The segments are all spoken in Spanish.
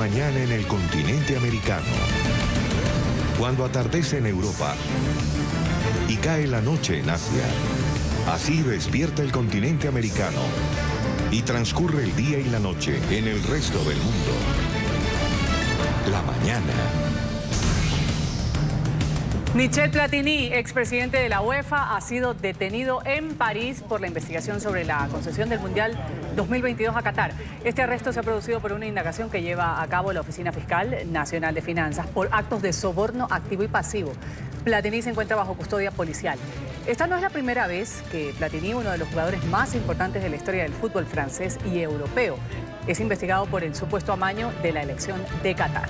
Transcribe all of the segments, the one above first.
Mañana en el continente americano. Cuando atardece en Europa y cae la noche en Asia. Así despierta el continente americano y transcurre el día y la noche en el resto del mundo. La mañana. Michel Platini, expresidente de la UEFA, ha sido detenido en París por la investigación sobre la concesión del Mundial 2022 a Qatar. Este arresto se ha producido por una indagación que lleva a cabo la Oficina Fiscal Nacional de Finanzas por actos de soborno activo y pasivo. Platini se encuentra bajo custodia policial. Esta no es la primera vez que Platini, uno de los jugadores más importantes de la historia del fútbol francés y europeo, es investigado por el supuesto amaño de la elección de Qatar.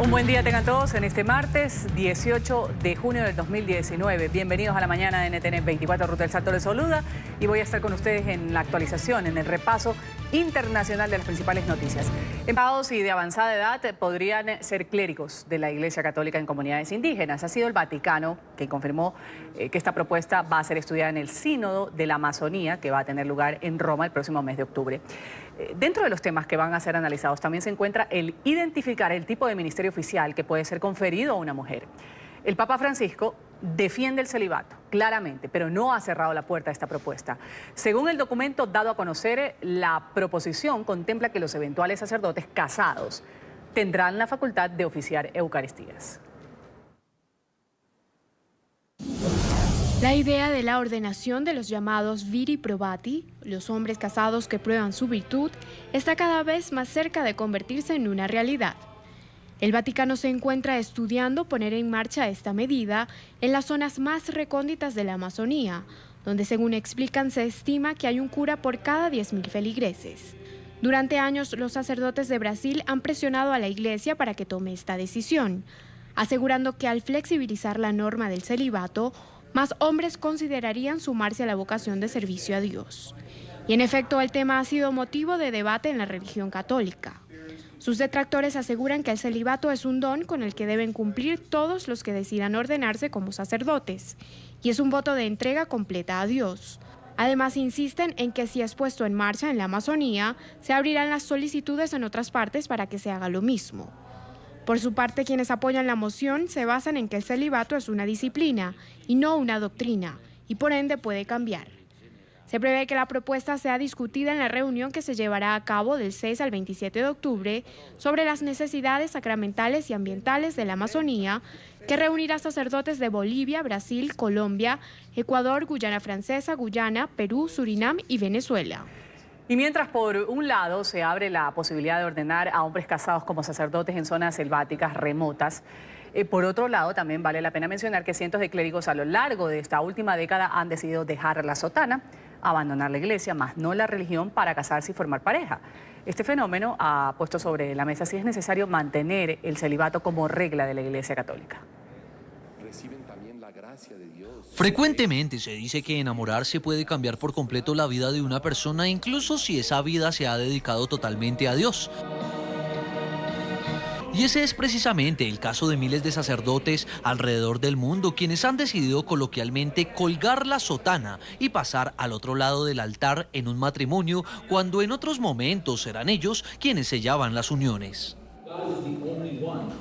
Un buen día tengan todos en este martes 18 de junio del 2019. Bienvenidos a la mañana de NTN 24. Ruth del Salto les saluda y voy a estar con ustedes en la actualización, en el repaso internacional de las principales noticias. Empleados y de avanzada edad podrían ser clérigos de la Iglesia Católica en comunidades indígenas. Ha sido el Vaticano quien confirmó que esta propuesta va a ser estudiada en el Sínodo de la Amazonía, que va a tener lugar en Roma el próximo mes de octubre. Dentro de los temas que van a ser analizados también se encuentra el identificar el tipo de ministerio oficial que puede ser conferido a una mujer. El Papa Francisco defiende el celibato, claramente, pero no ha cerrado la puerta a esta propuesta. Según el documento dado a conocer, la proposición contempla que los eventuales sacerdotes casados tendrán la facultad de oficiar Eucaristías. La idea de la ordenación de los llamados viri probati, los hombres casados que prueban su virtud, está cada vez más cerca de convertirse en una realidad. El Vaticano se encuentra estudiando poner en marcha esta medida en las zonas más recónditas de la Amazonía, donde según explican se estima que hay un cura por cada 10.000 feligreses. Durante años los sacerdotes de Brasil han presionado a la Iglesia para que tome esta decisión, asegurando que al flexibilizar la norma del celibato, más hombres considerarían sumarse a la vocación de servicio a Dios. Y en efecto, el tema ha sido motivo de debate en la religión católica. Sus detractores aseguran que el celibato es un don con el que deben cumplir todos los que decidan ordenarse como sacerdotes, y es un voto de entrega completa a Dios. Además, insisten en que si es puesto en marcha en la Amazonía, se abrirán las solicitudes en otras partes para que se haga lo mismo. Por su parte, quienes apoyan la moción se basan en que el celibato es una disciplina y no una doctrina, y por ende puede cambiar. Se prevé que la propuesta sea discutida en la reunión que se llevará a cabo del 6 al 27 de octubre sobre las necesidades sacramentales y ambientales de la Amazonía, que reunirá sacerdotes de Bolivia, Brasil, Colombia, Ecuador, Guyana Francesa, Guyana, Perú, Surinam y Venezuela. Y mientras por un lado se abre la posibilidad de ordenar a hombres casados como sacerdotes en zonas selváticas remotas, por otro lado también vale la pena mencionar que cientos de clérigos a lo largo de esta última década han decidido dejar la sotana, abandonar la iglesia, más no la religión, para casarse y formar pareja. Este fenómeno ha puesto sobre la mesa si es necesario mantener el celibato como regla de la Iglesia Católica. Frecuentemente se dice que enamorarse puede cambiar por completo la vida de una persona, incluso si esa vida se ha dedicado totalmente a Dios. Y ese es precisamente el caso de miles de sacerdotes alrededor del mundo, quienes han decidido coloquialmente colgar la sotana y pasar al otro lado del altar en un matrimonio, cuando en otros momentos eran ellos quienes sellaban las uniones.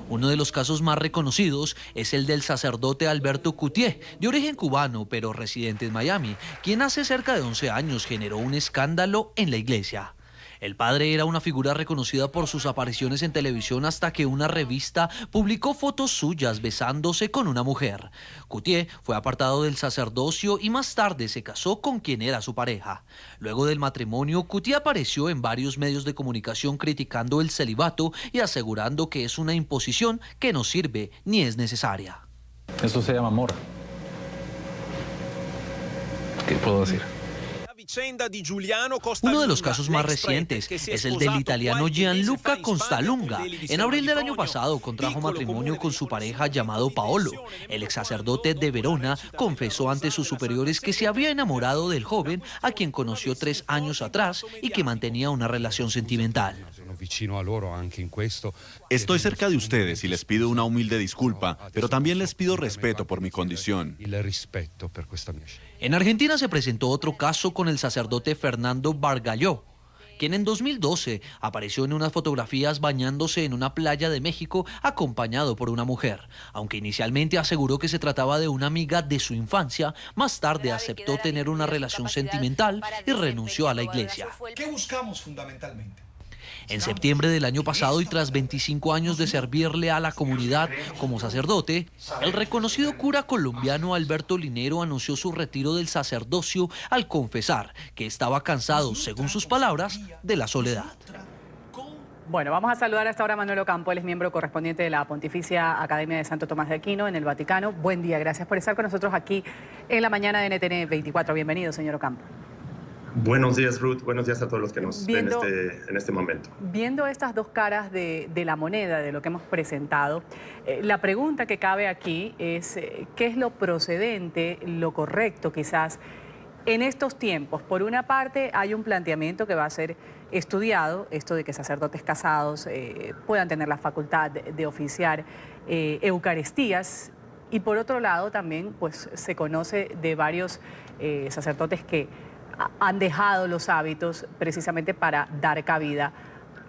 Uno de los casos más reconocidos es el del sacerdote Alberto Coutier, de origen cubano pero residente en Miami, quien hace cerca de 11 años generó un escándalo en la iglesia. El padre era una figura reconocida por sus apariciones en televisión hasta que una revista publicó fotos suyas besándose con una mujer. Coutier fue apartado del sacerdocio y más tarde se casó con quien era su pareja. Luego del matrimonio, Coutier apareció en varios medios de comunicación criticando el celibato y asegurando que es una imposición que no sirve ni es necesaria. Eso se llama amor. ¿Qué puedo decir? Uno de los casos más recientes es el del italiano Gianluca Costalunga. En abril del año pasado contrajo matrimonio con su pareja llamado Paolo. El ex sacerdote de Verona confesó ante sus superiores que se había enamorado del joven a quien conoció 3 años atrás y que mantenía una relación sentimental. Estoy cerca de ustedes y les pido una humilde disculpa, pero también les pido respeto por mi condición. En Argentina se presentó otro caso con el sacerdote Fernando Bargalló, quien en 2012 apareció en unas fotografías bañándose en una playa de México acompañado por una mujer. Aunque inicialmente aseguró que se trataba de una amiga de su infancia, más tarde aceptó tener una relación sentimental y renunció a la iglesia. ¿Qué buscamos fundamentalmente? En septiembre del año pasado y tras 25 años de servirle a la comunidad como sacerdote, el reconocido cura colombiano Alberto Linero anunció su retiro del sacerdocio al confesar que estaba cansado, según sus palabras, de la soledad. Bueno, vamos a saludar hasta ahora a Manuel Ocampo, él es miembro correspondiente de la Pontificia Academia de Santo Tomás de Aquino en el Vaticano. Buen día, gracias por estar con nosotros aquí en la mañana de NTN 24. Bienvenido, señor Ocampo. Buenos días, Ruth. Buenos días a todos los que nos ven en este momento. Viendo estas dos caras de la moneda, de lo que hemos presentado, la pregunta que cabe aquí es ¿qué es lo procedente, lo correcto quizás en estos tiempos? Por una parte hay un planteamiento que va a ser estudiado, esto de que sacerdotes casados puedan tener la facultad de oficiar eucaristías, y por otro lado también pues se conoce de varios sacerdotes que han dejado los hábitos precisamente para dar cabida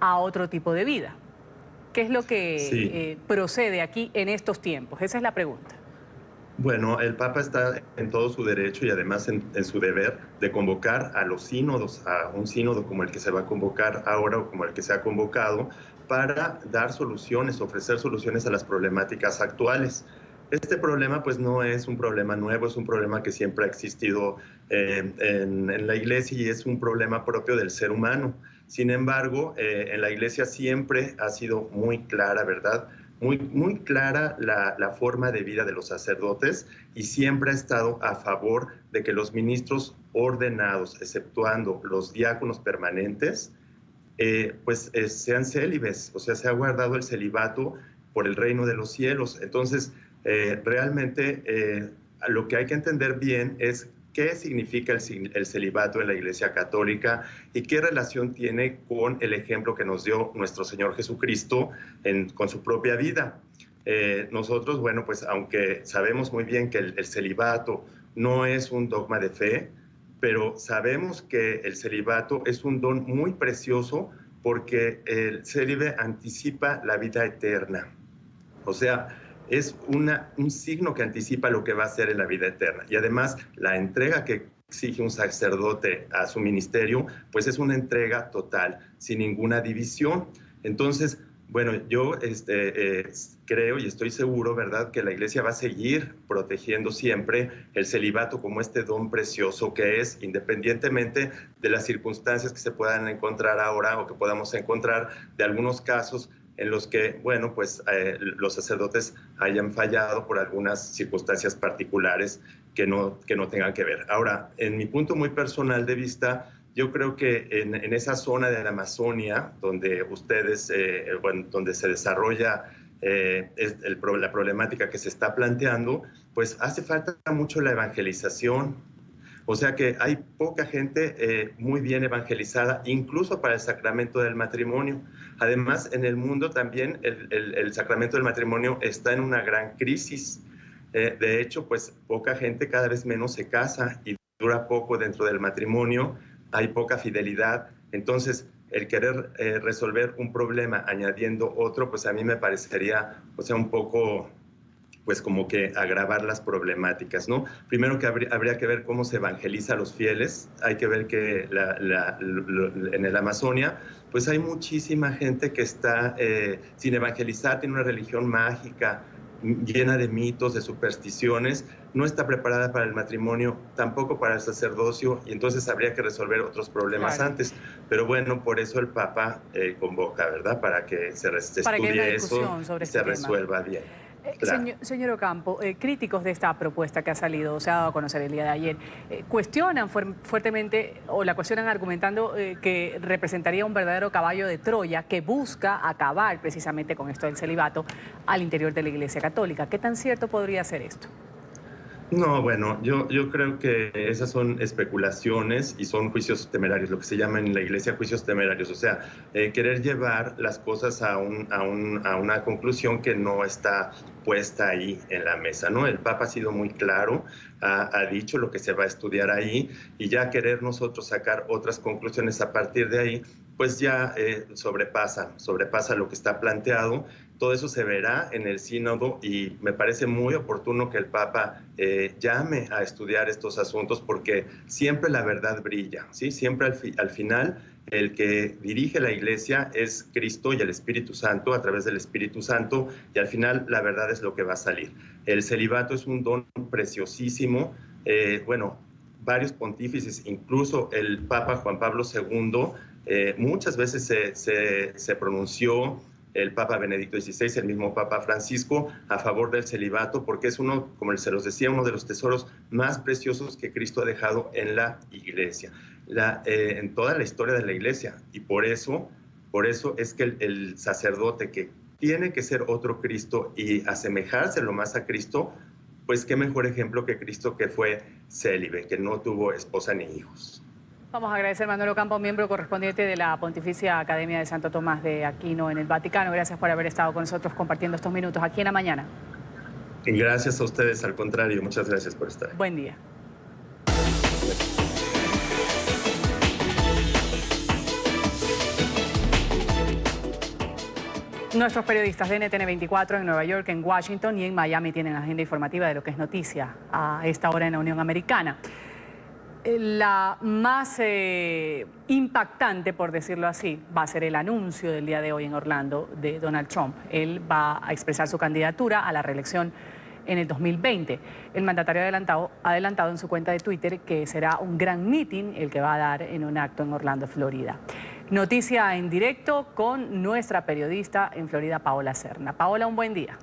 a otro tipo de vida. ¿Qué es lo que procede aquí en estos tiempos? Esa es la pregunta. Bueno, el Papa está en todo su derecho y además en su deber de convocar a los sínodos, a un sínodo como el que se va a convocar ahora o como el que se ha convocado, para dar soluciones, ofrecer soluciones a las problemáticas actuales. Este problema pues no es un problema nuevo, es un problema que siempre ha existido en la Iglesia y es un problema propio del ser humano. Sin embargo, en la Iglesia siempre ha sido muy clara, ¿verdad? Muy clara la forma de vida de los sacerdotes y siempre ha estado a favor de que los ministros ordenados, exceptuando los diáconos permanentes, sean célibes, o sea, se ha guardado el celibato por el reino de los cielos. Entonces, realmente lo que hay que entender bien es qué significa el celibato en la Iglesia Católica y qué relación tiene con el ejemplo que nos dio nuestro Señor Jesucristo con su propia vida. Nosotros, bueno, pues aunque sabemos muy bien que el celibato no es un dogma de fe, pero sabemos que el celibato es un don muy precioso porque el célibe anticipa la vida eterna. O sea, es un signo que anticipa lo que va a ser en la vida eterna. Y además, la entrega que exige un sacerdote a su ministerio, pues es una entrega total, sin ninguna división. Entonces, bueno, yo creo y estoy seguro, ¿verdad?, que la Iglesia va a seguir protegiendo siempre el celibato como este don precioso que es, independientemente de las circunstancias que se puedan encontrar ahora o que podamos encontrar de algunos casos en los que, bueno, pues los sacerdotes hayan fallado por algunas circunstancias particulares que no tengan que ver. Ahora, en mi punto muy personal de vista, yo creo que en esa zona de la Amazonia, donde donde se desarrolla la problemática que se está planteando, pues hace falta mucho la evangelización. O sea que hay poca gente muy bien evangelizada, incluso para el sacramento del matrimonio. Además, en el mundo también el sacramento del matrimonio está en una gran crisis. De hecho, pues poca gente, cada vez menos se casa y dura poco dentro del matrimonio, hay poca fidelidad. Entonces, el querer resolver un problema añadiendo otro, pues a mí me parecería, o sea, un poco, pues como que agravar las problemáticas, ¿no? Primero que habría que ver cómo se evangeliza a los fieles. Hay que ver que en el Amazonia, pues hay muchísima gente que está sin evangelizar, tiene una religión mágica, llena de mitos, de supersticiones, no está preparada para el matrimonio, tampoco para el sacerdocio, y entonces habría que resolver otros problemas antes. Pero bueno, por eso el Papa convoca, ¿verdad? Para que se estudie eso y se resuelva bien. Claro. Señor Ocampo, críticos de esta propuesta que ha salido, o se ha dado a conocer el día de ayer, cuestionan fuertemente, o la cuestionan argumentando que representaría un verdadero caballo de Troya que busca acabar precisamente con esto del celibato al interior de la Iglesia Católica. ¿Qué tan cierto podría ser esto? No, bueno, yo creo que esas son especulaciones y son juicios temerarios, lo que se llama en la iglesia juicios temerarios, o sea, querer llevar las cosas a una conclusión que no está puesta ahí en la mesa, ¿no? El Papa ha sido muy claro, ha dicho lo que se va a estudiar ahí, y ya querer nosotros sacar otras conclusiones a partir de ahí, pues ya sobrepasa lo que está planteado. Todo eso se verá en el sínodo y me parece muy oportuno que el Papa llame a estudiar estos asuntos, porque siempre la verdad brilla, ¿sí? Siempre al final el que dirige la Iglesia es Cristo y el Espíritu Santo, a través del Espíritu Santo, y al final la verdad es lo que va a salir. El celibato es un don preciosísimo. Bueno, varios pontífices, incluso el Papa Juan Pablo II, muchas veces se pronunció, el Papa Benedicto XVI, el mismo Papa Francisco, a favor del celibato, porque es uno, como se los decía, uno de los tesoros más preciosos que Cristo ha dejado en la Iglesia, en toda la historia de la Iglesia. Y por eso es que el sacerdote, que tiene que ser otro Cristo y asemejarse lo más a Cristo, pues qué mejor ejemplo que Cristo, que fue célibe, que no tuvo esposa ni hijos. Vamos a agradecer a Manuel Ocampo, miembro correspondiente de la Pontificia Academia de Santo Tomás de Aquino en el Vaticano. Gracias por haber estado con nosotros compartiendo estos minutos aquí en La Mañana. Y gracias a ustedes, al contrario, muchas gracias por estar. Buen día. Nuestros periodistas de NTN 24 en Nueva York, en Washington y en Miami tienen agenda informativa de lo que es noticia a esta hora en la Unión Americana. La más impactante, por decirlo así, va a ser el anuncio del día de hoy en Orlando de Donald Trump. Él va a expresar su candidatura a la reelección en el 2020. El mandatario ha adelantado en su cuenta de Twitter que será un gran meeting el que va a dar en un acto en Orlando, Florida. Noticia en directo con nuestra periodista en Florida, Paola Serna. Paola, un buen día.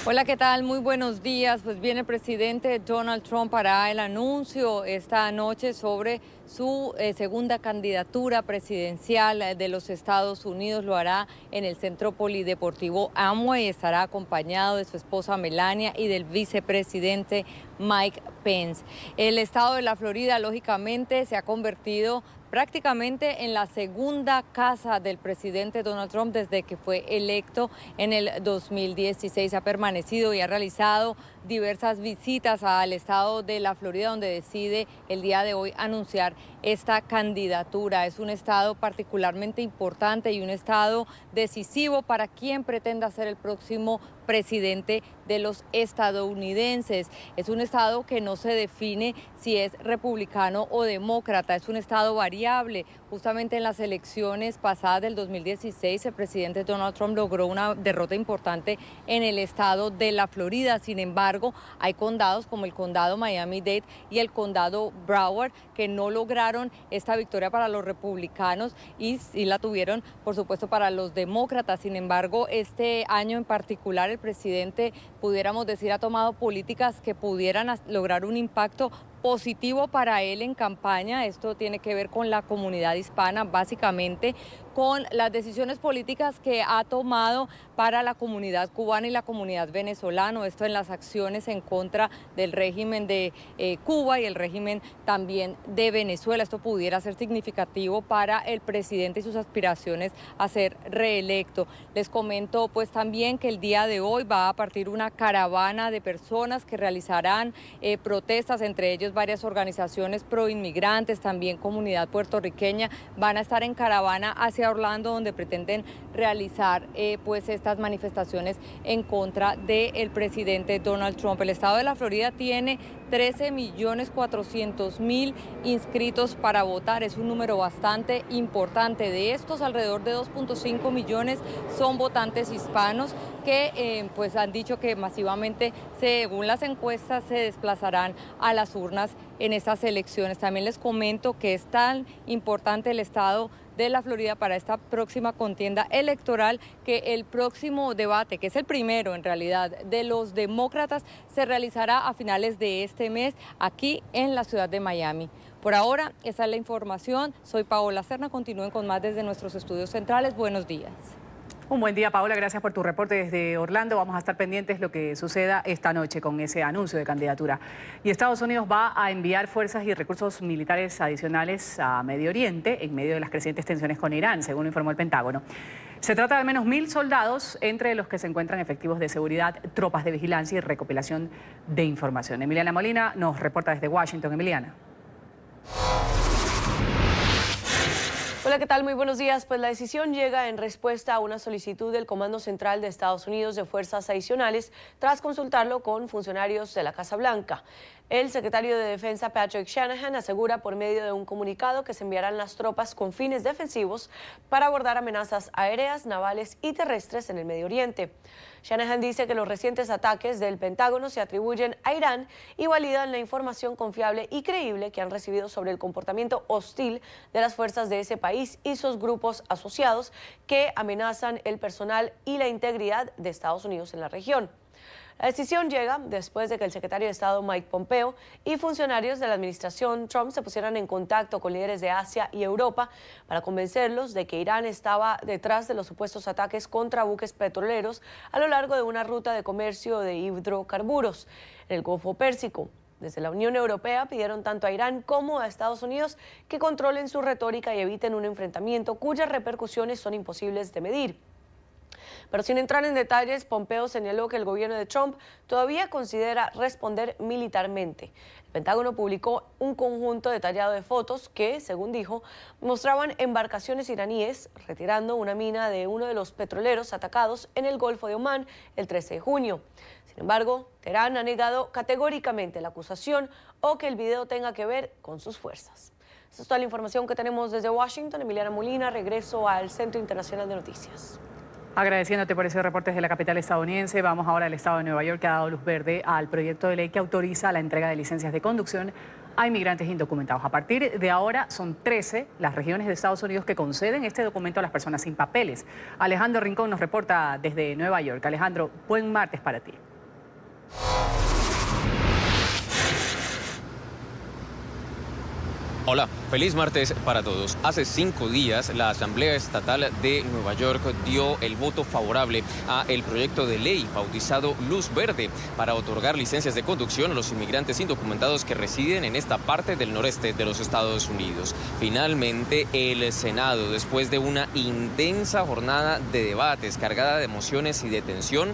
Hola, ¿qué tal? Muy buenos días. Pues bien, el presidente Donald Trump hará el anuncio esta noche sobre su segunda candidatura presidencial de los Estados Unidos. Lo hará en el Centro Polideportivo Amway. Estará acompañado de su esposa Melania y del vicepresidente Mike Pence. El estado de la Florida, lógicamente, se ha convertido prácticamente en la segunda casa del presidente Donald Trump desde que fue electo en el 2016. Ha permanecido y ha realizado diversas visitas al estado de la Florida, donde decide el día de hoy anunciar esta candidatura. Es un estado particularmente importante y un estado decisivo para quien pretenda ser el próximo presidente de los estadounidenses. Es un estado que no se define si es republicano o demócrata, es un estado variable. Justamente en las elecciones pasadas del 2016, el presidente Donald Trump logró una derrota importante en el estado de la Florida. Sin embargo, hay condados como el condado Miami-Dade y el condado Broward que no lograron esta victoria para los republicanos y sí la tuvieron, por supuesto, para los demócratas. Sin embargo, este año en particular, el presidente, pudiéramos decir, ha tomado políticas que pudieran lograr un impacto positivo para él en campaña. Esto tiene que ver con la comunidad hispana, básicamente con las decisiones políticas que ha tomado para la comunidad cubana y la comunidad venezolana. Esto en las acciones en contra del régimen de Cuba y el régimen también de Venezuela. Esto pudiera ser significativo para el presidente y sus aspiraciones a ser reelecto. Les comento pues también que el día de hoy va a partir una caravana de personas que realizarán protestas, entre ellos varias organizaciones proinmigrantes, también comunidad puertorriqueña, van a estar en caravana hacia Orlando, donde pretenden realizar pues estas manifestaciones en contra del presidente Donald Trump. El estado de la Florida tiene 13.400.000 inscritos para votar. Es un número bastante importante. De estos, alrededor de 2.5 millones son votantes hispanos que pues han dicho que masivamente, según las encuestas, se desplazarán a las urnas en estas elecciones. También les comento que es tan importante el estado de la Florida para esta próxima contienda electoral que el próximo debate, que es el primero en realidad de los demócratas, se realizará a finales de este mes aquí en la ciudad de Miami. Por ahora, esa es la información. Soy Paola Serna. Continúen con más desde nuestros estudios centrales. Buenos días. Un buen día, Paola. Gracias por tu reporte desde Orlando. Vamos a estar pendientes de lo que suceda esta noche con ese anuncio de candidatura. Y Estados Unidos va a enviar fuerzas y recursos militares adicionales a Medio Oriente en medio de las crecientes tensiones con Irán, según informó el Pentágono. Se trata de al menos 1.000 soldados, entre los que se encuentran efectivos de seguridad, tropas de vigilancia y recopilación de información. Emiliana Molina nos reporta desde Washington. Emiliana. Hola, ¿qué tal? Muy buenos días. Pues la decisión llega en respuesta a una solicitud del Comando Central de Estados Unidos de fuerzas adicionales tras consultarlo con funcionarios de la Casa Blanca. El secretario de Defensa Patrick Shanahan asegura por medio de un comunicado que se enviarán las tropas con fines defensivos para abordar amenazas aéreas, navales y terrestres en el Medio Oriente. Shanahan dice que los recientes ataques del Pentágono se atribuyen a Irán y validan la información confiable y creíble que han recibido sobre el comportamiento hostil de las fuerzas de ese país y sus grupos asociados que amenazan el personal y la integridad de Estados Unidos en la región. La decisión llega después de que el secretario de Estado Mike Pompeo y funcionarios de la administración Trump se pusieran en contacto con líderes de Asia y Europa para convencerlos de que Irán estaba detrás de los supuestos ataques contra buques petroleros a lo largo de una ruta de comercio de hidrocarburos en el Golfo Pérsico. Desde la Unión Europea pidieron tanto a Irán como a Estados Unidos que controlen su retórica y eviten un enfrentamiento cuyas repercusiones son imposibles de medir. Pero sin entrar en detalles, Pompeo señaló que el gobierno de Trump todavía considera responder militarmente. El Pentágono publicó un conjunto detallado de fotos que, según dijo, mostraban embarcaciones iraníes retirando una mina de uno de los petroleros atacados en el Golfo de Omán el 13 de junio. Sin embargo, Teherán ha negado categóricamente la acusación o que el video tenga que ver con sus fuerzas. Esta es toda la información que tenemos desde Washington. Emiliana Molina, regreso al Centro Internacional de Noticias. Agradeciéndote por ese reporte desde la capital estadounidense, vamos ahora al estado de Nueva York, que ha dado luz verde al proyecto de ley que autoriza la entrega de licencias de conducción a inmigrantes indocumentados. A partir de ahora son 13 las regiones de Estados Unidos que conceden este documento a las personas sin papeles. Alejandro Rincón nos reporta desde Nueva York. Alejandro, buen martes para ti. Hola, feliz martes para todos. Hace 5 días la Asamblea Estatal de Nueva York dio el voto favorable a el proyecto de ley bautizado Luz Verde para otorgar licencias de conducción a los inmigrantes indocumentados que residen en esta parte del noreste de los Estados Unidos. Finalmente, el Senado, después de una intensa jornada de debates cargada de emociones y de tensión,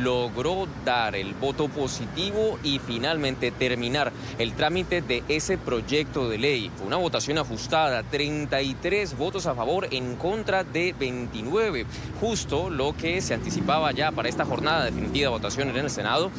logró dar el voto positivo y finalmente terminar el trámite de ese proyecto de ley. Fue una votación ajustada, 33 votos a favor en contra de 29, justo lo que se anticipaba ya para esta jornada definitiva de votación en el Senado.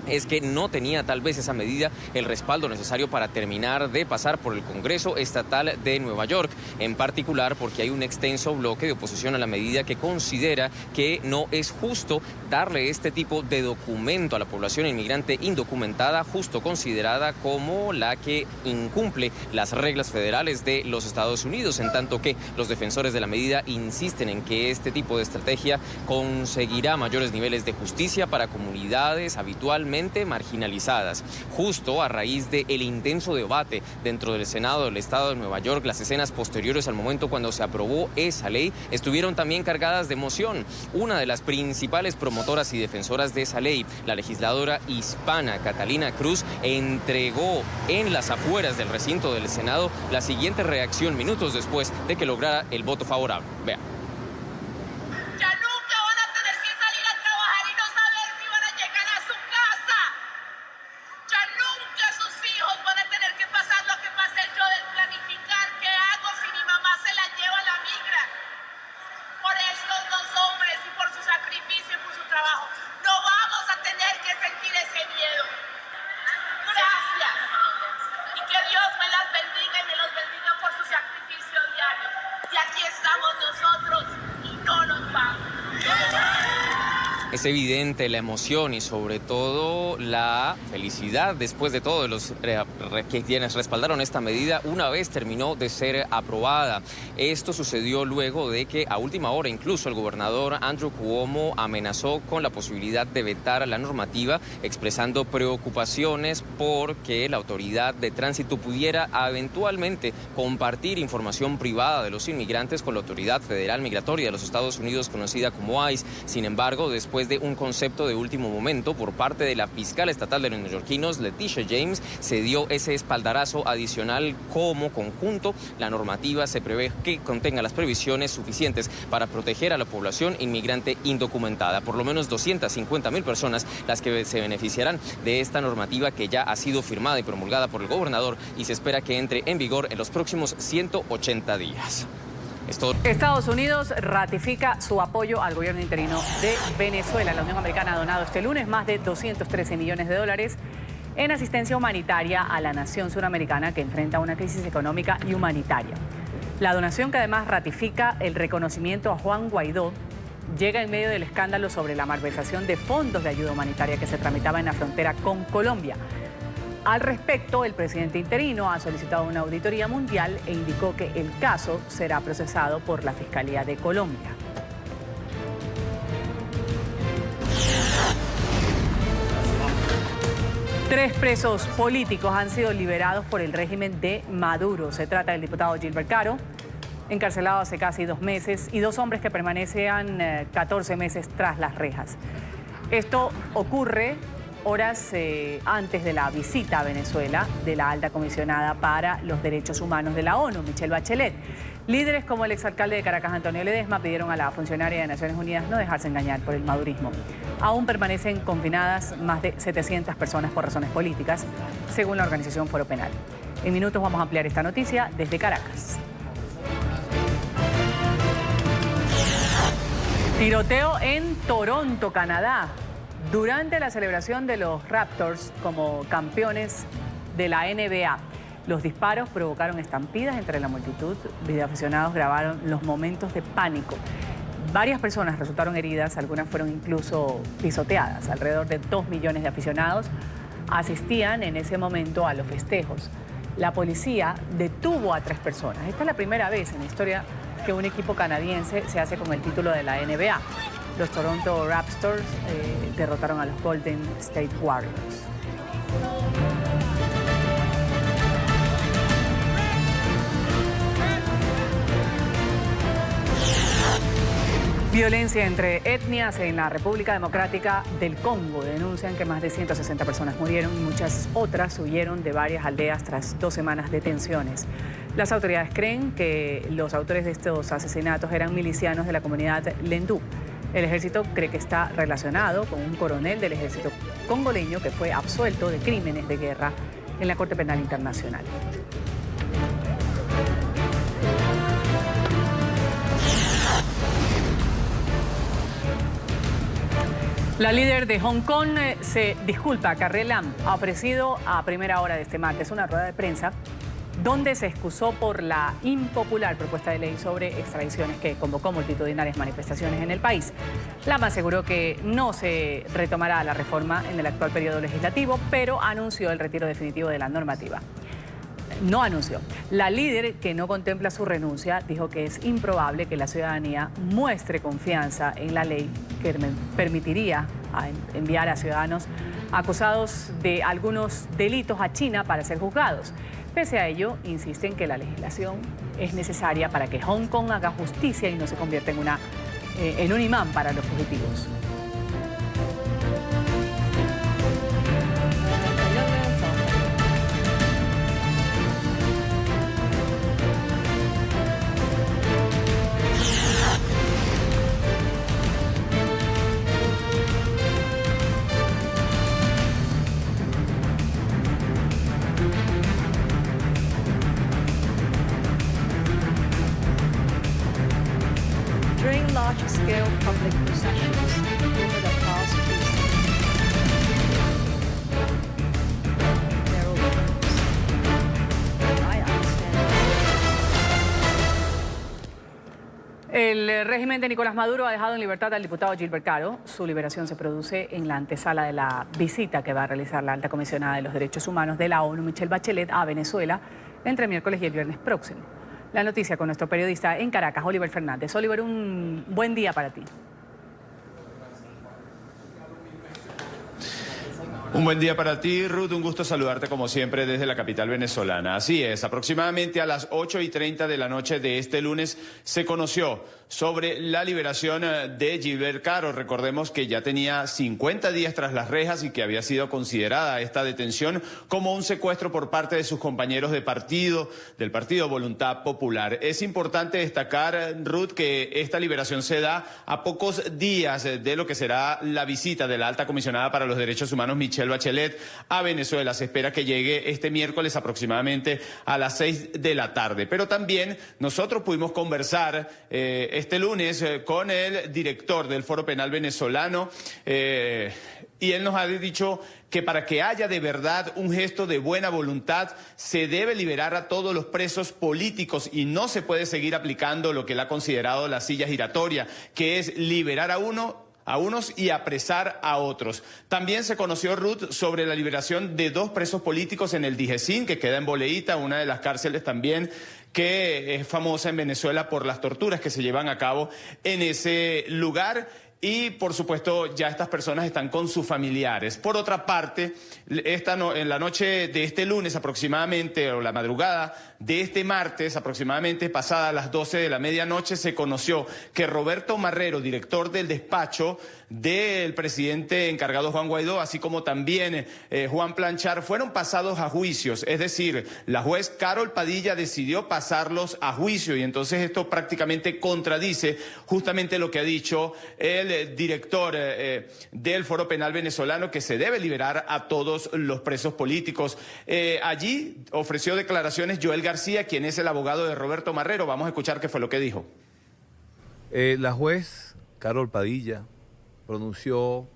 Es que no tenía tal vez esa medida el respaldo necesario para terminar de pasar por el Congreso Estatal de Nueva York, en particular porque hay un extenso bloque de oposición a la medida que considera que no es justo darle este tipo de documento a la población inmigrante indocumentada, justo considerada como la que incumple las reglas federales de los Estados Unidos, en tanto que los defensores de la medida insisten en que este tipo de estrategia conseguirá mayores niveles de justicia para comunidades habitualmente marginalizadas. Justo a raíz del intenso debate dentro del Senado del Estado de Nueva York, las escenas posteriores al momento cuando se aprobó esa ley estuvieron también cargadas de emoción. Una de las principales promotoras y defensoras de esa ley, la legisladora hispana Catalina Cruz, entregó en las afueras del recinto del Senado la siguiente reacción minutos después de que lograra el voto favorable. Vean. Es evidente la emoción y sobre todo la felicidad después de todo de los quienes respaldaron esta medida una vez terminó de ser aprobada. Esto sucedió luego de que a última hora incluso el gobernador Andrew Cuomo amenazó con la posibilidad de vetar la normativa, expresando preocupaciones por que la autoridad de tránsito pudiera eventualmente compartir información privada de los inmigrantes con la Autoridad Federal Migratoria de los Estados Unidos, conocida como ICE. Sin embargo, después de un concepto de último momento por parte de la fiscal estatal de los neoyorquinos, Letitia James, se dio ese espaldarazo adicional. Como conjunto, la normativa se prevé que contenga las previsiones suficientes para proteger a la población inmigrante indocumentada. Por lo menos 250,000 personas las que se beneficiarán de esta normativa que ya ha sido firmada y promulgada por el gobernador y se espera que entre en vigor en los próximos 180 días. Estados Unidos ratifica su apoyo al gobierno interino de Venezuela. La Unión Americana ha donado este lunes más de 213 millones de dólares en asistencia humanitaria a la nación suramericana que enfrenta una crisis económica y humanitaria. La donación, que además ratifica el reconocimiento a Juan Guaidó, llega en medio del escándalo sobre la malversación de fondos de ayuda humanitaria que se tramitaba en la frontera con Colombia. Al respecto, el presidente interino ha solicitado una auditoría mundial e indicó que el caso será procesado por la Fiscalía de Colombia. Tres presos políticos han sido liberados por el régimen de Maduro. Se trata del diputado Gilbert Caro, encarcelado hace casi 2 meses, y 2 hombres que permanecían 14 meses tras las rejas. Esto ocurre horas antes de la visita a Venezuela de la alta comisionada para los derechos humanos de la ONU, Michelle Bachelet. Líderes como el exalcalde de Caracas, Antonio Ledesma, pidieron a la funcionaria de Naciones Unidas no dejarse engañar por el madurismo. Aún permanecen confinadas más de 700 personas por razones políticas, según la organización Foro Penal. En minutos vamos a ampliar esta noticia desde Caracas. Tiroteo en Toronto, Canadá. Durante la celebración de los Raptors como campeones de la NBA, los disparos provocaron estampidas entre la multitud. Videoaficionados grabaron los momentos de pánico. Varias personas resultaron heridas, algunas fueron incluso pisoteadas. Alrededor de 2 millones de aficionados asistían en ese momento a los festejos. La policía detuvo a 3 personas. Esta es la primera vez en la historia que un equipo canadiense se hace con el título de la NBA. Los Toronto Raptors derrotaron a los Golden State Warriors. Violencia entre etnias en la República Democrática del Congo. Denuncian que más de 160 personas murieron y muchas otras huyeron de varias aldeas tras 2 semanas de tensiones. Las autoridades creen que los autores de estos asesinatos eran milicianos de la comunidad Lendú. El ejército cree que está relacionado con un coronel del ejército congoleño que fue absuelto de crímenes de guerra en la Corte Penal Internacional. La líder de Hong Kong se disculpa. Carrie Lam ha ofrecido a primera hora de este martes una rueda de prensa donde se excusó por la impopular propuesta de ley sobre extradiciones que convocó multitudinarias manifestaciones en el país. Lam aseguró que no se retomará la reforma en el actual periodo legislativo, pero anunció el retiro definitivo de la normativa. No anunció. La líder, que no contempla su renuncia, dijo que es improbable que la ciudadanía muestre confianza en la ley que permitiría enviar a ciudadanos acusados de algunos delitos a China para ser juzgados. Pese a ello, insisten que la legislación es necesaria para que Hong Kong haga justicia y no se convierta en un imán para los fugitivos. During large-scale public processions over the past week, there will be I understand. El régimen de Nicolás Maduro ha dejado en libertad al diputado Gilbert Caro. Su liberación se produce en la antesala de la visita que va a realizar la alta comisionada de los derechos humanos de la ONU, Michelle Bachelet, a Venezuela entre el miércoles y el viernes próximo. La noticia con nuestro periodista en Caracas, Oliver Fernández. Oliver, un buen día para ti. Un buen día para ti, Ruth. Un gusto saludarte como siempre desde la capital venezolana. Así es, aproximadamente a las 8:30 de la noche de este lunes se conoció sobre la liberación de Gilbert Caro. Recordemos que ya tenía 50 días tras las rejas y que había sido considerada esta detención como un secuestro por parte de sus compañeros de partido, del partido Voluntad Popular. Es importante destacar, Ruth, que esta liberación se da a pocos días de lo que será la visita de la alta comisionada para los derechos humanos, Michelle Bachelet, a Venezuela. Se espera que llegue este miércoles aproximadamente a las 6 de la tarde. Pero también nosotros pudimos conversar este lunes con el director del Foro Penal venezolano y él nos ha dicho que para que haya de verdad un gesto de buena voluntad se debe liberar a todos los presos políticos y no se puede seguir aplicando lo que él ha considerado la silla giratoria, que es liberar a unos y apresar a otros. También se conoció, Ruth, sobre la liberación de 2 presos políticos en el Dijesín, que queda en Boleíta, una de las cárceles también que es famosa en Venezuela por las torturas que se llevan a cabo en ese lugar. Y, por supuesto, ya estas personas están con sus familiares. Por otra parte, en la noche de este lunes aproximadamente, o la madrugada de este martes, aproximadamente pasada las 12 de la medianoche, se conoció que Roberto Marrero, director del despacho del presidente encargado Juan Guaidó, así como también Juan Planchar, fueron pasados a juicios. Es decir, la juez Carol Padilla decidió pasarlos a juicio y entonces esto prácticamente contradice justamente lo que ha dicho el director del Foro Penal venezolano, que se debe liberar a todos los presos políticos. Allí ofreció declaraciones Joel García, quien es el abogado de Roberto Marrero. Vamos a escuchar qué fue lo que dijo. La juez Carol Padilla pronunció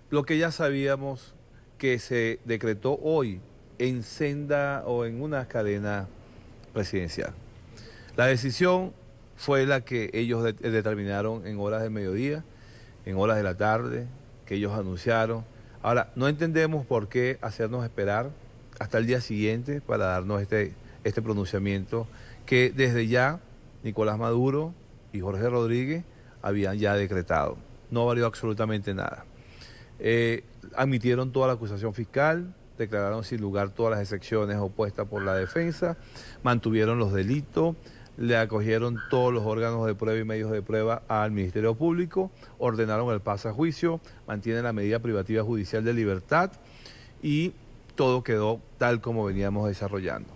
lo que ya sabíamos que se decretó hoy en senda o en una cadena presidencial. La decisión fue la que ellos determinaron en horas del mediodía, en horas de la tarde, que ellos anunciaron. Ahora, no entendemos por qué hacernos esperar hasta el día siguiente para darnos este pronunciamiento que desde ya Nicolás Maduro y Jorge Rodríguez habían ya decretado. No valió absolutamente nada. Admitieron toda la acusación fiscal, declararon sin lugar todas las excepciones opuestas por la defensa, mantuvieron los delitos, le acogieron todos los órganos de prueba y medios de prueba al Ministerio Público, ordenaron el paso a juicio, mantienen la medida privativa judicial de libertad y todo quedó tal como veníamos desarrollando.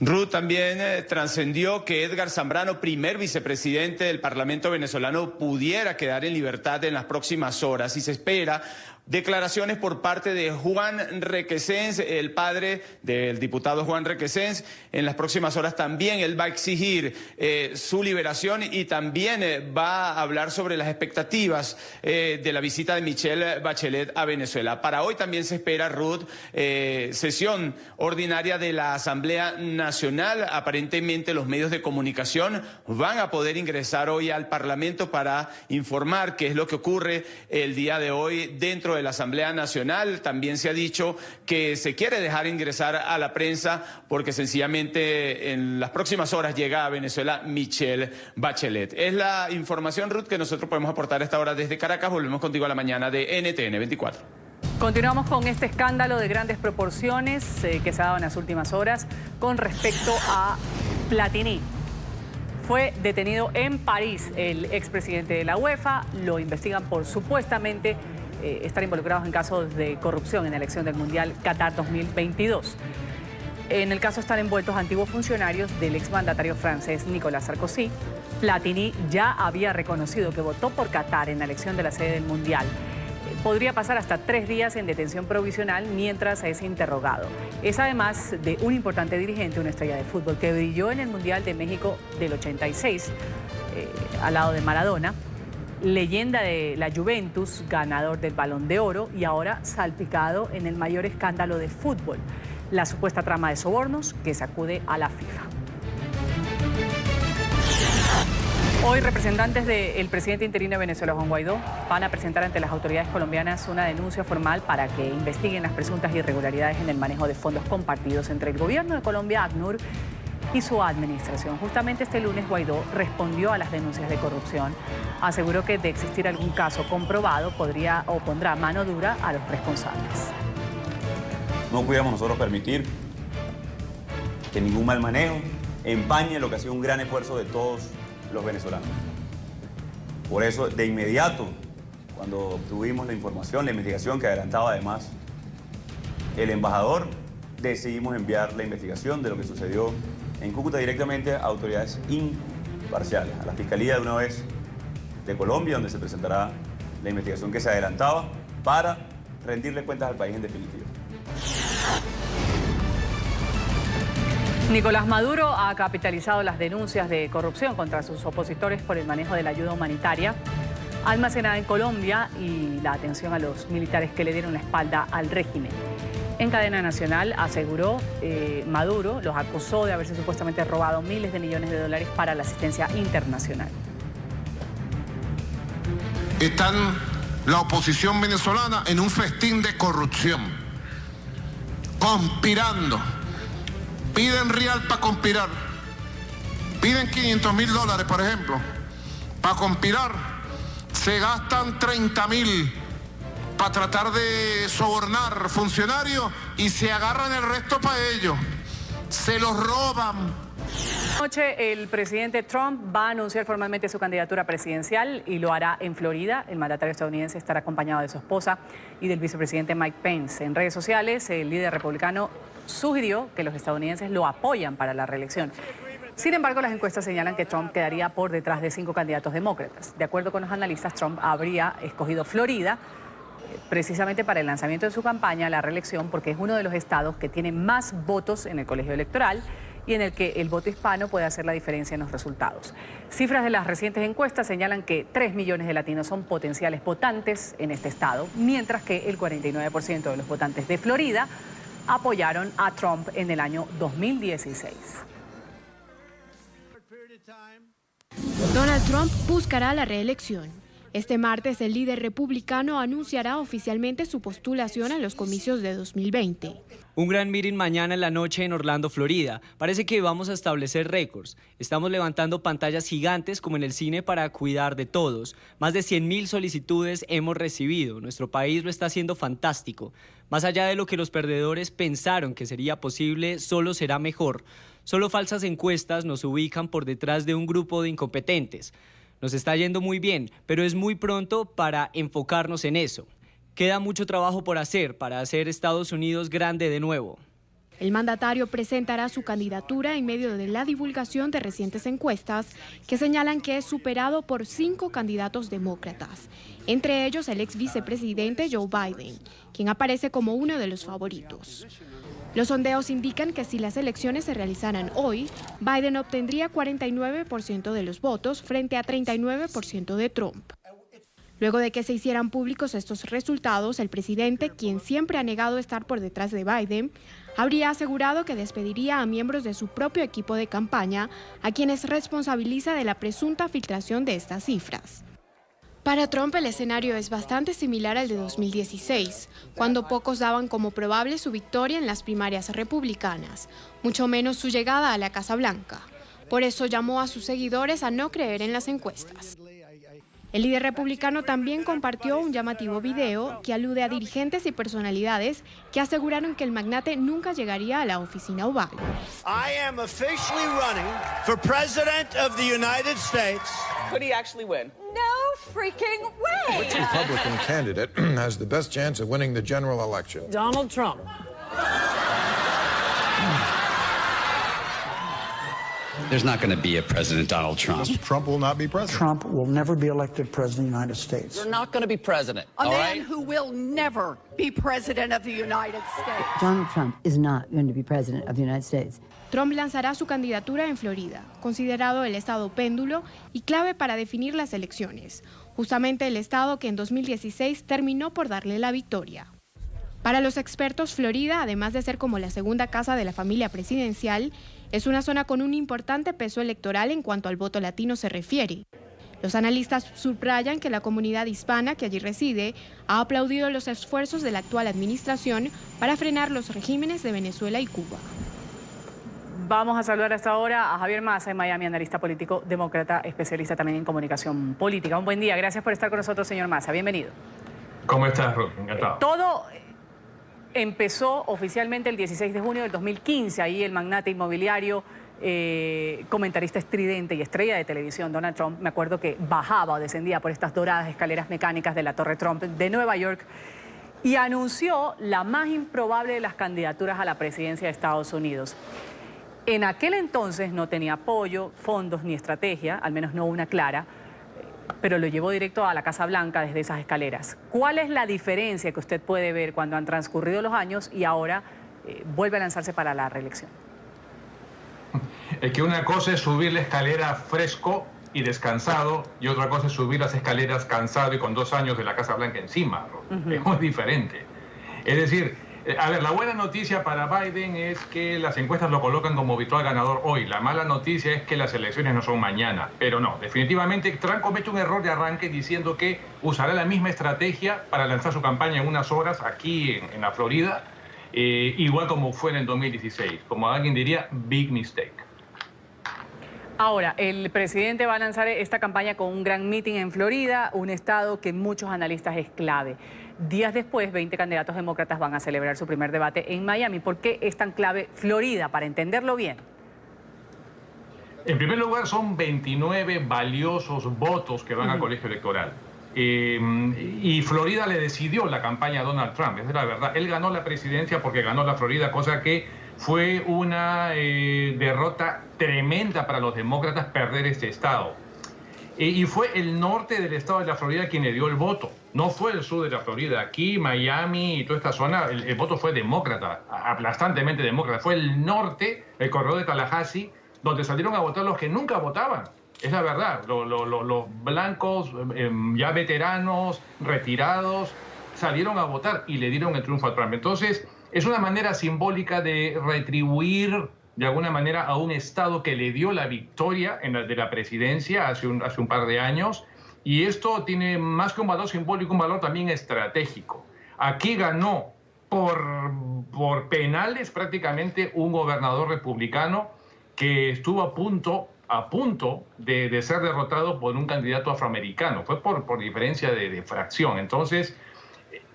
Ruth, también trascendió que Edgar Zambrano, primer vicepresidente del Parlamento venezolano, pudiera quedar en libertad en las próximas horas y se espera declaraciones por parte de Juan Requesens, el padre del diputado Juan Requesens. En las próximas horas también él va a exigir su liberación y también va a hablar sobre las expectativas de la visita de Michelle Bachelet a Venezuela. Para hoy también se espera, Ruth, sesión ordinaria de la Asamblea Nacional. Aparentemente los medios de comunicación van a poder ingresar hoy al Parlamento para informar qué es lo que ocurre el día de hoy dentro de la Asamblea Nacional. También se ha dicho que se quiere dejar ingresar a la prensa porque sencillamente en las próximas horas llega a Venezuela Michelle Bachelet. Es la información, Ruth, que nosotros podemos aportar a esta hora desde Caracas. Volvemos contigo a la mañana de NTN 24. Continuamos con este escándalo de grandes proporciones que se ha dado en las últimas horas con respecto a Platini. Fue detenido en París el expresidente de la UEFA. Lo investigan por supuestamente estar involucrados en casos de corrupción en la elección del Mundial Qatar 2022. En el caso están envueltos antiguos funcionarios del exmandatario francés Nicolas Sarkozy. Platini ya había reconocido que votó por Qatar en la elección de la sede del Mundial. Podría pasar hasta 3 días en detención provisional mientras es interrogado. Es además de un importante dirigente, una estrella de fútbol que brilló en el Mundial de México del 86, al lado de Maradona, leyenda de la Juventus, ganador del Balón de Oro y ahora salpicado en el mayor escándalo de fútbol, la supuesta trama de sobornos que sacude a la FIFA. Hoy representantes del presidente interino de Venezuela, Juan Guaidó, van a presentar ante las autoridades colombianas una denuncia formal para que investiguen las presuntas irregularidades en el manejo de fondos compartidos entre el gobierno de Colombia, ACNUR, y su administración. Justamente este lunes Guaidó respondió a las denuncias de corrupción. Aseguró que de existir algún caso comprobado podría o pondrá mano dura a los responsables. No pudiéramos nosotros permitir que ningún mal manejo empañe lo que ha sido un gran esfuerzo de todos los venezolanos. Por eso, de inmediato, cuando obtuvimos la información, la investigación que adelantaba además el embajador, decidimos enviar la investigación de lo que sucedió en Cúcuta directamente a autoridades imparciales, a la Fiscalía de una vez de Colombia, donde se presentará la investigación que se adelantaba para rendirle cuentas al país en definitiva. Nicolás Maduro ha capitalizado las denuncias de corrupción contra sus opositores por el manejo de la ayuda humanitaria almacenada en Colombia y la atención a los militares que le dieron la espalda al régimen. En cadena nacional aseguró Maduro los acusó de haberse supuestamente robado miles de millones de dólares para la asistencia internacional. Están la oposición venezolana en un festín de corrupción, conspirando. Piden real para conspirar. Piden $500.000, por ejemplo, para conspirar. Se gastan 30.000 para tratar de sobornar funcionarios y se agarran el resto para ellos. Se los roban. Anoche el presidente Trump va a anunciar formalmente su candidatura presidencial y lo hará en Florida. El mandatario estadounidense estará acompañado de su esposa y del vicepresidente Mike Pence. En redes sociales, el líder republicano sugirió que los estadounidenses lo apoyan para la reelección. Sin embargo, las encuestas señalan que Trump quedaría por detrás de 5 candidatos demócratas. De acuerdo con los analistas, Trump habría escogido Florida precisamente para el lanzamiento de su campaña a la reelección, porque es uno de los estados que tiene más votos en el colegio electoral y en el que el voto hispano puede hacer la diferencia en los resultados. Cifras de las recientes encuestas señalan que 3 millones de latinos son potenciales votantes en este estado, mientras que el 49% de los votantes de Florida apoyaron a Trump en el año 2016. Donald Trump buscará la reelección. Este martes, el líder republicano anunciará oficialmente su postulación a los comicios de 2020. Un gran meeting mañana en la noche en Orlando, Florida. Parece que vamos a establecer récords. Estamos levantando pantallas gigantes como en el cine para cuidar de todos. Más de 100.000 solicitudes hemos recibido. Nuestro país lo está haciendo fantástico. Más allá de lo que los perdedores pensaron que sería posible, solo será mejor. Solo falsas encuestas nos ubican por detrás de un grupo de incompetentes. Nos está yendo muy bien, pero es muy pronto para enfocarnos en eso. Queda mucho trabajo por hacer para hacer Estados Unidos grande de nuevo. El mandatario presentará su candidatura en medio de la divulgación de recientes encuestas que señalan que es superado por 5 candidatos demócratas, entre ellos el ex vicepresidente Joe Biden, quien aparece como uno de los favoritos. Los sondeos indican que si las elecciones se realizaran hoy, Biden obtendría 49% de los votos frente a 39% de Trump. Luego de que se hicieran públicos estos resultados, el presidente, quien siempre ha negado estar por detrás de Biden, habría asegurado que despediría a miembros de su propio equipo de campaña, a quienes responsabiliza de la presunta filtración de estas cifras. Para Trump el escenario es bastante similar al de 2016, cuando pocos daban como probable su victoria en las primarias republicanas, mucho menos su llegada a la Casa Blanca. Por eso llamó a sus seguidores a no creer en las encuestas. El líder republicano también compartió un llamativo video que alude a dirigentes y personalidades que aseguraron que el magnate nunca llegaría a la oficina oval. I am officially running for president of the United States. Could he actually win? No freaking way! Which Republican candidate has the best chance of winning the general election? Donald Trump. There's not going to be a President Donald Trump. Trump will not be president. Trump will never be elected president of the United States. You're not going to be president. A all man right? who will never be president of the United States. Donald Trump is not going to be president of the United States. Trump lanzará su candidatura en Florida, considerado el estado péndulo y clave para definir las elecciones, justamente el estado que en 2016 terminó por darle la victoria. Para los expertos, Florida, además de ser como la segunda casa de la familia presidencial, Es una zona con un importante peso electoral en cuanto al voto latino se refiere. Los analistas subrayan que la comunidad hispana que allí reside ha aplaudido los esfuerzos de la actual administración para frenar los regímenes de Venezuela y Cuba. Vamos a saludar hasta ahora a Javier Massa en Miami, analista político demócrata, especialista también en comunicación política. Un buen día, gracias por estar con nosotros, señor Massa. Bienvenido. ¿Cómo estás, Ruth? Encantado. Todo empezó oficialmente el 16 de junio del 2015. Ahí el magnate inmobiliario, comentarista estridente y estrella de televisión, Donald Trump, me acuerdo que bajaba o descendía por estas doradas escaleras mecánicas de la Torre Trump de Nueva York y anunció la más improbable de las candidaturas a la presidencia de Estados Unidos. En aquel entonces no tenía apoyo, fondos ni estrategia, al menos no una clara, pero lo llevó directo a la Casa Blanca desde esas escaleras. ¿Cuál es la diferencia que usted puede ver cuando han transcurrido los años y ahora vuelve a lanzarse para la reelección? Es que una cosa es subir la escalera fresco y descansado y otra cosa es subir las escaleras cansado y con 2 años de la Casa Blanca encima. Es muy diferente. Es decir, a ver, la buena noticia para Biden es que las encuestas lo colocan como virtual ganador hoy. La mala noticia es que las elecciones no son mañana. Pero no, definitivamente Trump comete un error de arranque diciendo que usará la misma estrategia para lanzar su campaña en unas horas aquí en la Florida, igual como fue en el 2016. Como alguien diría, big mistake. Ahora, el presidente va a lanzar esta campaña con un gran meeting en Florida, un estado que muchos analistas es clave. Días después, 20 candidatos demócratas van a celebrar su primer debate en Miami. ¿Por qué es tan clave Florida? Para entenderlo bien. En primer lugar, son 29 valiosos votos que van al colegio electoral. Y Florida le decidió la campaña a Donald Trump, esa es la verdad. Él ganó la presidencia porque ganó la Florida, cosa que fue una derrota tremenda para los demócratas perder este estado. Y fue el norte del estado de la Florida quien le dio el voto, no fue el sur de la Florida. Aquí, Miami y toda esta zona, el voto fue demócrata, aplastantemente demócrata. Fue el norte, el corredor de Tallahassee, donde salieron a votar los que nunca votaban. Es la verdad, los blancos, ya veteranos, retirados, salieron a votar y le dieron el triunfo a Trump. Entonces, es una manera simbólica de retribuir de alguna manera a un estado que le dio la victoria de la presidencia hace un par de años, y esto tiene más que un valor simbólico, un valor también estratégico. Aquí ganó por penales prácticamente un gobernador republicano que estuvo a punto de ser derrotado por un candidato afroamericano. Fue por diferencia de fracción. Entonces,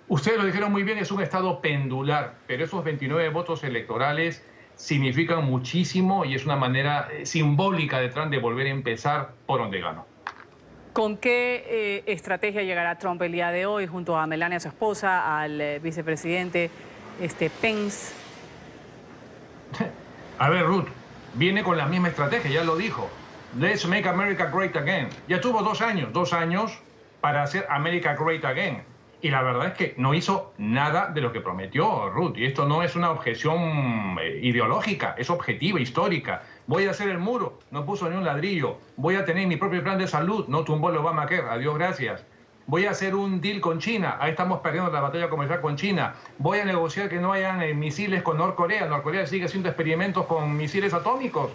ustedes lo dijeron muy bien, es un estado pendular, pero esos 29 votos electorales significan muchísimo y es una manera simbólica de Trump de volver a empezar por donde ganó. ¿Con qué estrategia llegará Trump el día de hoy junto a Melania, su esposa, al vicepresidente Pence? A ver, Ruth, viene con la misma estrategia, ya lo dijo. Let's make America great again. Ya tuvo 2 años para hacer America great again. Y la verdad es que no hizo nada de lo que prometió, Ruth. Y esto no es una objeción ideológica, es objetiva, histórica. Voy a hacer el muro, no puso ni un ladrillo. Voy a tener mi propio plan de salud, no tumbó el Obamacare, adiós, gracias. Voy a hacer un deal con China, ahí estamos perdiendo la batalla comercial con China. Voy a negociar que no hayan misiles con Norcorea. Norcorea sigue haciendo experimentos con misiles atómicos.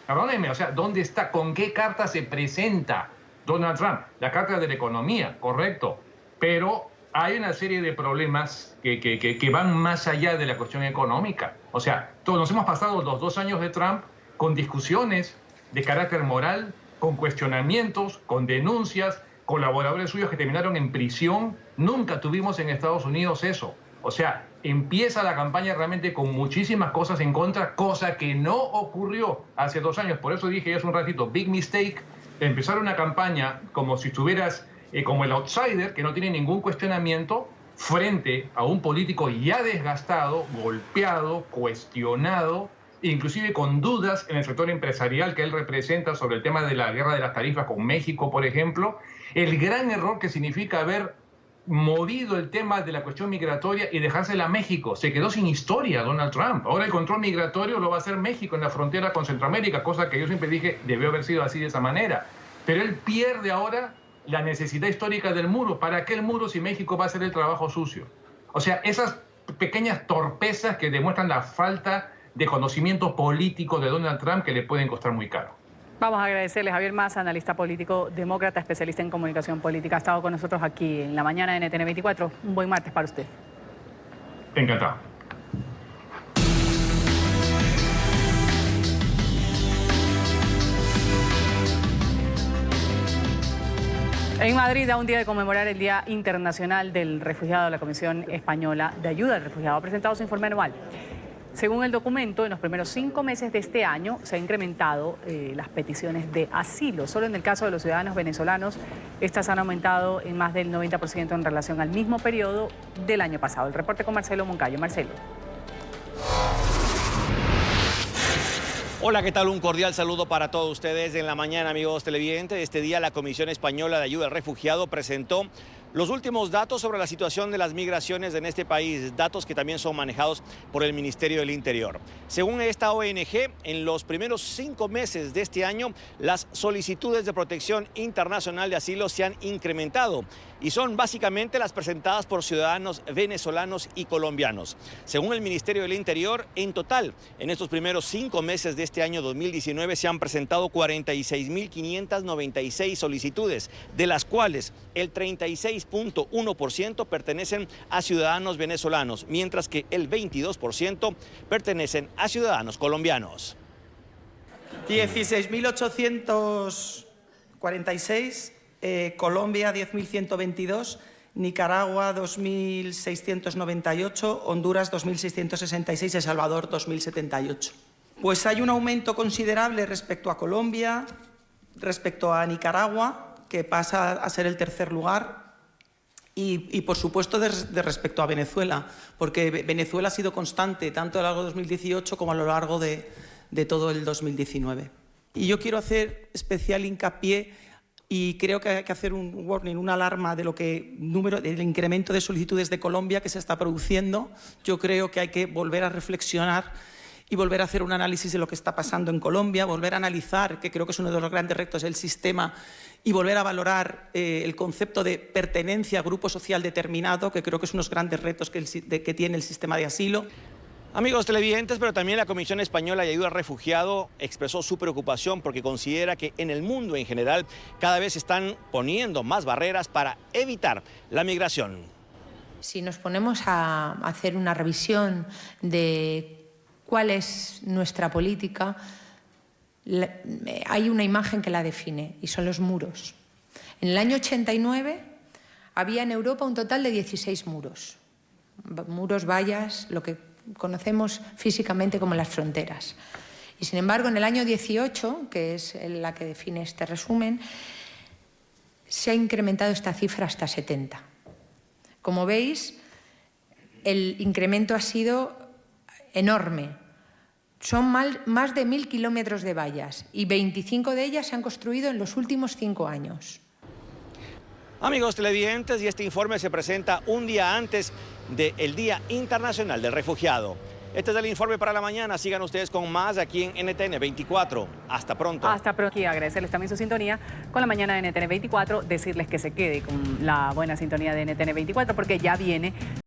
Perdónenme, o sea, ¿dónde está? ¿Con qué carta se presenta Donald Trump? La carta de la economía, correcto. Pero hay una serie de problemas que van más allá de la cuestión económica. O sea, todos nos hemos pasado los 2 años de Trump con discusiones de carácter moral, con cuestionamientos, con denuncias, colaboradores suyos que terminaron en prisión. Nunca tuvimos en Estados Unidos eso. O sea, empieza la campaña realmente con muchísimas cosas en contra, cosa que no ocurrió hace 2 años. Por eso dije ya hace un ratito, big mistake, empezar una campaña como si estuvieras como el outsider, que no tiene ningún cuestionamiento, frente a un político ya desgastado, golpeado, cuestionado, inclusive con dudas en el sector empresarial que él representa sobre el tema de la guerra de las tarifas con México, por ejemplo. El gran error que significa haber movido el tema de la cuestión migratoria y dejársela a México. Se quedó sin historia Donald Trump. Ahora el control migratorio lo va a hacer México en la frontera con Centroamérica, cosa que yo siempre dije debió haber sido así de esa manera. Pero él pierde ahora la necesidad histórica del muro. ¿Para qué el muro si México va a hacer el trabajo sucio? O sea, esas pequeñas torpezas que demuestran la falta de conocimiento político de Donald Trump que le pueden costar muy caro. Vamos a agradecerle a Javier Massa, analista político demócrata, especialista en comunicación política. Ha estado con nosotros aquí en la mañana de NTN 24. Un buen martes para usted. Encantado. En Madrid, a un día de conmemorar el Día Internacional del Refugiado, la Comisión Española de Ayuda al Refugiado ha presentado su informe anual. Según el documento, en los primeros 5 meses de este año se han incrementado las peticiones de asilo. Solo en el caso de los ciudadanos venezolanos, estas han aumentado en más del 90% en relación al mismo periodo del año pasado. El reporte con Marcelo Moncayo. Marcelo. Hola, ¿qué tal? Un cordial saludo para todos ustedes en la mañana, amigos televidentes. Este día la Comisión Española de Ayuda al Refugiado presentó los últimos datos sobre la situación de las migraciones en este país, datos que también son manejados por el Ministerio del Interior. Según esta ONG, en los primeros 5 meses de este año, las solicitudes de protección internacional de asilo se han incrementado y son básicamente las presentadas por ciudadanos venezolanos y colombianos. Según el Ministerio del Interior, en total, en estos primeros 5 meses de este año 2019 se han presentado 46.596 solicitudes, de las cuales el 36.1% pertenecen a ciudadanos venezolanos, mientras que el 22% pertenecen a ciudadanos colombianos. 16.846, Colombia 10.122, Nicaragua 2.698, Honduras 2.666, El Salvador 2.078. Pues hay un aumento considerable respecto a Colombia, respecto a Nicaragua, que pasa a ser el tercer lugar, y por supuesto de respecto a Venezuela, porque Venezuela ha sido constante tanto a lo largo de 2018 como a lo largo de todo el 2019. Y yo quiero hacer especial hincapié, y creo que hay que hacer un warning, una alarma de del incremento de solicitudes de Colombia que se está produciendo. Yo creo que hay que volver a reflexionar y volver a hacer un análisis de lo que está pasando en Colombia, volver a analizar, que creo que es uno de los grandes retos del sistema, y volver a valorar el concepto de pertenencia a grupo social determinado, que creo que es uno de los grandes retos que tiene el sistema de asilo. Amigos televidentes, pero también la Comisión Española de Ayuda al Refugiado expresó su preocupación porque considera que en el mundo en general cada vez se están poniendo más barreras para evitar la migración. Si nos ponemos a hacer una revisión de cuál es nuestra política, hay una imagen que la define y son los muros. En el año 89 había en Europa un total de 16 muros. Muros, vallas, lo que conocemos físicamente como las fronteras. Y sin embargo, en el año 18, que es la que define este resumen, se ha incrementado esta cifra hasta 70. Como veis, el incremento ha sido enorme. Son más de 1.000 kilómetros de vallas y 25 de ellas se han construido en los últimos 5 años. Amigos televidentes, y este informe se presenta un día antes del Día Internacional del Refugiado. Este es el informe para la mañana. Sigan ustedes con más aquí en NTN 24. Hasta pronto. Hasta pronto. Y agradecerles también su sintonía con la mañana de NTN 24. Decirles que se quede con la buena sintonía de NTN 24 porque ya viene